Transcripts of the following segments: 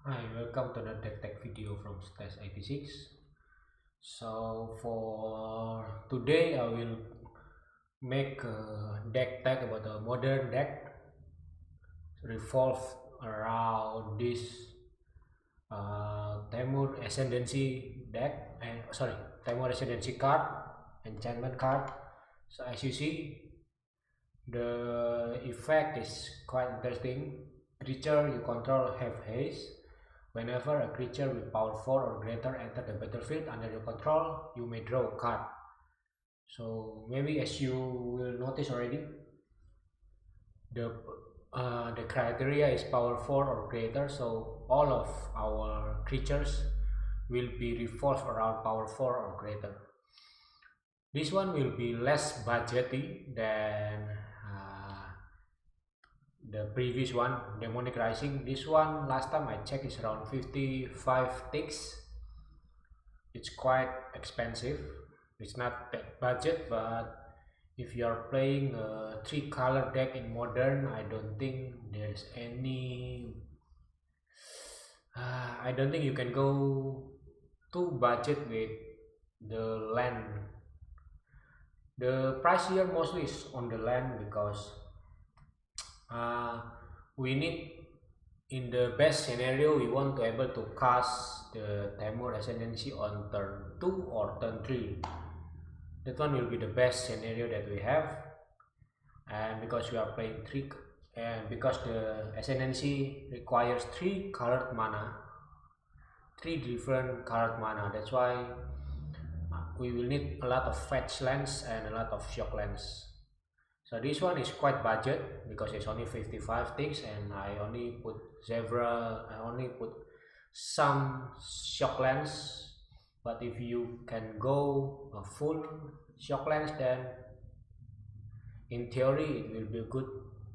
Hi, welcome to the deck tech video from Stage 86. So for today I will make a deck tech about a modern deck revolve around this Temur Ascendancy deck and Temur Ascendancy card, enchantment card. So as you see, the effect is quite interesting. Creature you control have haste. Whenever a creature with power 4 or greater enter the battlefield under your control, you may draw a card. So maybe as you will notice already, the the criteria is power 4 or greater, so all of our creatures will be revolved around power 4 or greater. This one will be less budgety than the previous one, Demonic Rising. This one last time I checked is around 55 ticks. It's quite expensive. It's not that budget, but if you are playing a 3-color deck in modern, I don't think there's any I don't think you can go too budget with the land. The price here mostly is on the land because we need, in the best scenario, we want to able to cast the Temur Ascendancy on turn 2 or turn 3. That one will be the best scenario that we have, and because we are playing 3 and because the Ascendancy requires 3 colored mana, 3 different colored mana, that's why we will need a lot of fetch lands and a lot of shock lands. So this one is quite budget because it's only 55 ticks, and I only put some shock lands. But if you can go a full shock lands, then in theory it will be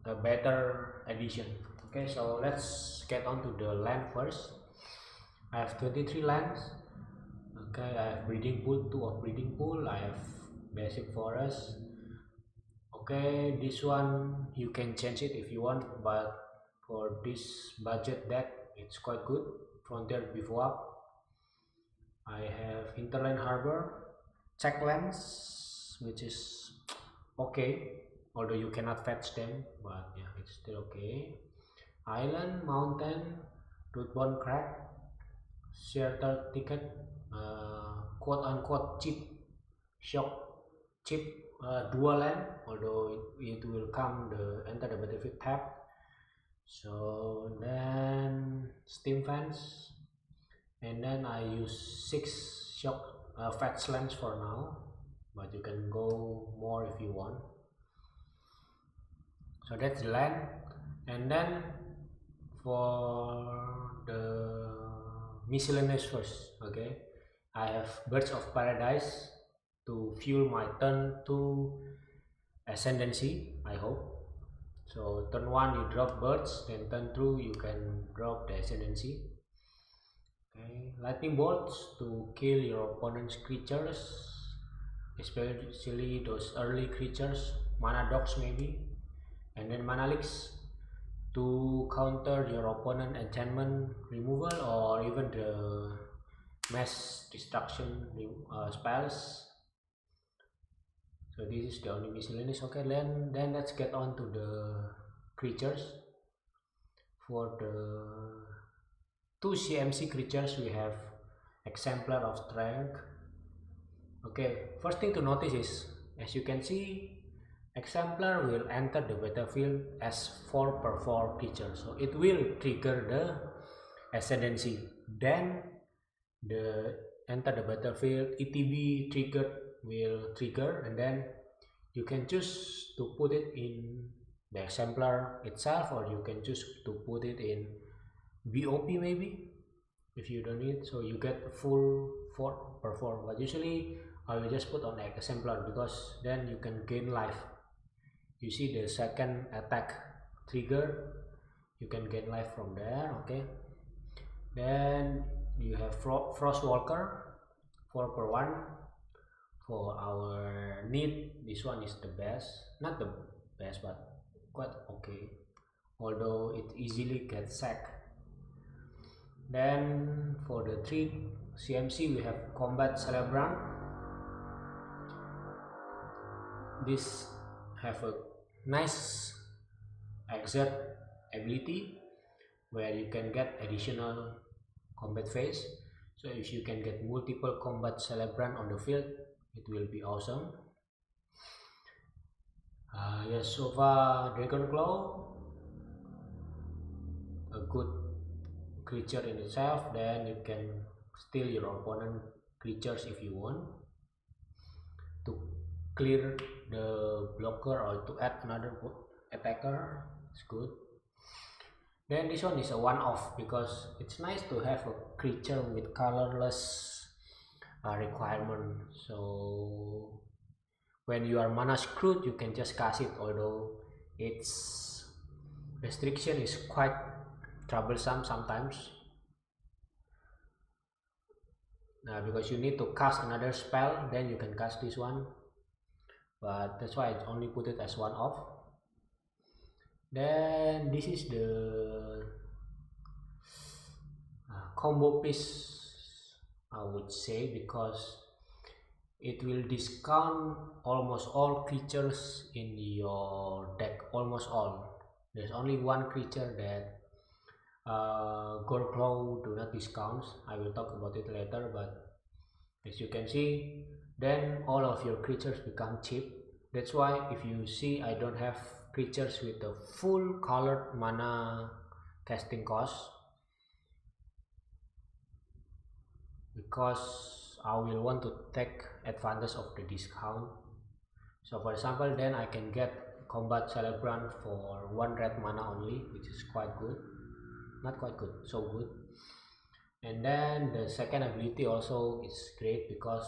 a better addition. Okay, so let's get on to the land first. I have 23 lands. Okay, I have breeding pool, 2 of breeding pool. I have basic forest. Okay, this one you can change it if you want, but for this budget deck it's quite good. Frontier Bivouac. I have Hinterland Harbor, Checklands, which is okay, although you cannot fetch them, but yeah, it's still okay. Island, Mountain, Rootborn Crag, Shelter Ticket, quote unquote cheap dual land, although it will come enter the battlefield tab. So then steam fans, and then I use 6 fetch lands for now, but you can go more if you want. So that's the land. And then for the miscellaneous first, okay, I have Birds of Paradise to fuel my turn 2 Ascendancy, I hope. So turn 1 you drop birds, then turn 2 you can drop the Ascendancy. Okay, lightning bolts to kill your opponent's creatures, especially those early creatures, mana dogs maybe, and then mana leaks to counter your opponent enchantment removal or even the mass destruction spells. So this is the only miscellaneous. Okay, then let's get on to the creatures. For the 2 CMC creatures we have Exemplar of Strength. Okay, first thing to notice is, as you can see, Exemplar will enter the battlefield as 4/4 creature, so it will trigger the Ascendancy. Then the enter the battlefield ETB triggered will trigger, and then you can choose to put it in the Exemplar itself, or you can choose to put it in BOP maybe if you don't need, so you get full 4/4. But usually I will just put on Exemplar because then you can gain life. You see the second attack trigger, you can gain life from there. Okay, then you have Frostwalker 4/1 for our need. This one is the best, not the best, but quite okay, although it easily gets sacked. Then for the 3 CMC we have Combat Celebrant. This have a nice exert ability where you can get additional combat phase. So if you can get multiple Combat Celebrant on the field, it will be awesome. Yes, so far Dragon Claw, a good creature in itself. Then you can steal your opponent creatures if you want to clear the blocker or to add another attacker. It's good. Then this one is a one-off because it's nice to have a creature with colorless requirement. So when you are mana screwed, you can just cast it, although its restriction is quite troublesome sometimes. Because you need to cast another spell, then you can cast this one, but that's why I only put it as one off. Then this is the combo piece, I would say, because it will discount almost all creatures in your deck. Almost all. There's only one creature that Gold Claw do not discount. I will talk about it later, but as you can see, then all of your creatures become cheap. That's why if you see, I don't have creatures with the full colored mana casting cost, because I will want to take advantage of the discount. So for example, then I can get Combat Celebrant for 1 red mana only, which is quite good. Not quite good, so good. And then the second ability also is great because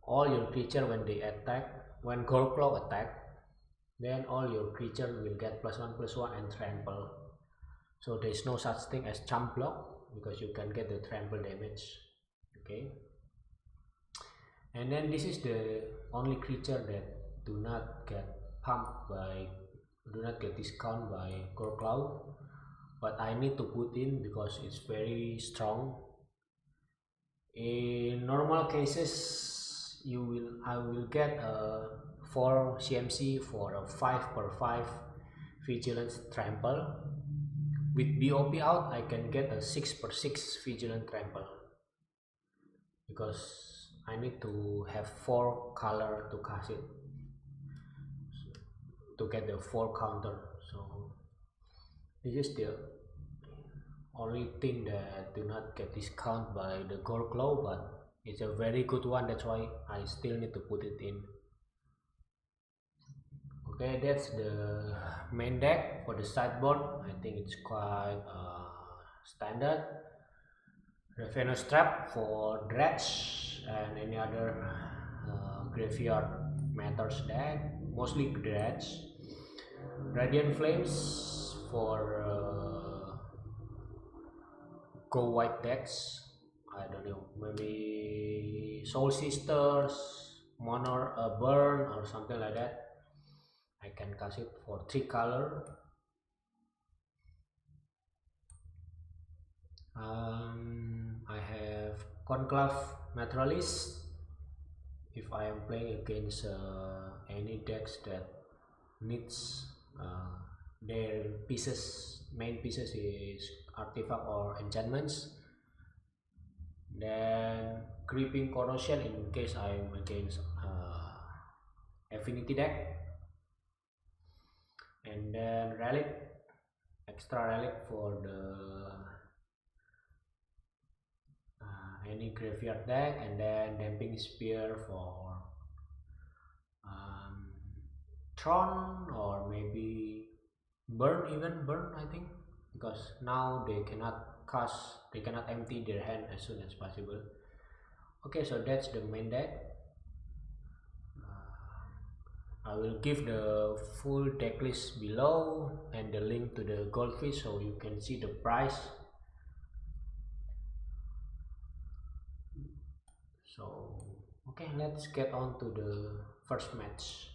all your creature when they attack, when Gold Claw attack, then all your creature will get +1/+1 and trample. So there is no such thing as jump block because you can get the trample damage. Okay. And then this is the only creature that do not get pumped by, do not get discount by Gold Claw, but I need to put in because it's very strong. In normal cases, I will get a 4 CMC for a 5/5 Vigilance Trample. With BOP out, I can get a 6/6 Vigilant Trample because I need to have 4 color to cast it to get the 4 counter. So this is the only thing that do not get discount by the Gold Claw, but it's a very good one. That's why I still need to put it in. Okay, that's the main deck. For the sideboard, I think it's quite standard. Ravenous Trap for Dredge and any other graveyard matters deck, mostly Dredge. Radiant Flames for go white decks. I don't know, maybe Soul Sisters, Monor, Burn, or something like that. I can cast it for 3 color. I have Conclave Naturalist. If I am playing against any decks that needs their pieces, main pieces is artifact or enchantments. Then Creeping Corrosion in case I am against affinity deck. And then Relic, extra Relic for the any graveyard deck. And then Damping Spear for Tron, or maybe Burn, even Burn, I think, because now they cannot empty their hand as soon as possible. Okay, so that's the main deck. I will give the full deck list below and the link to the goldfish so you can see the price. So okay, let's get on to the first match.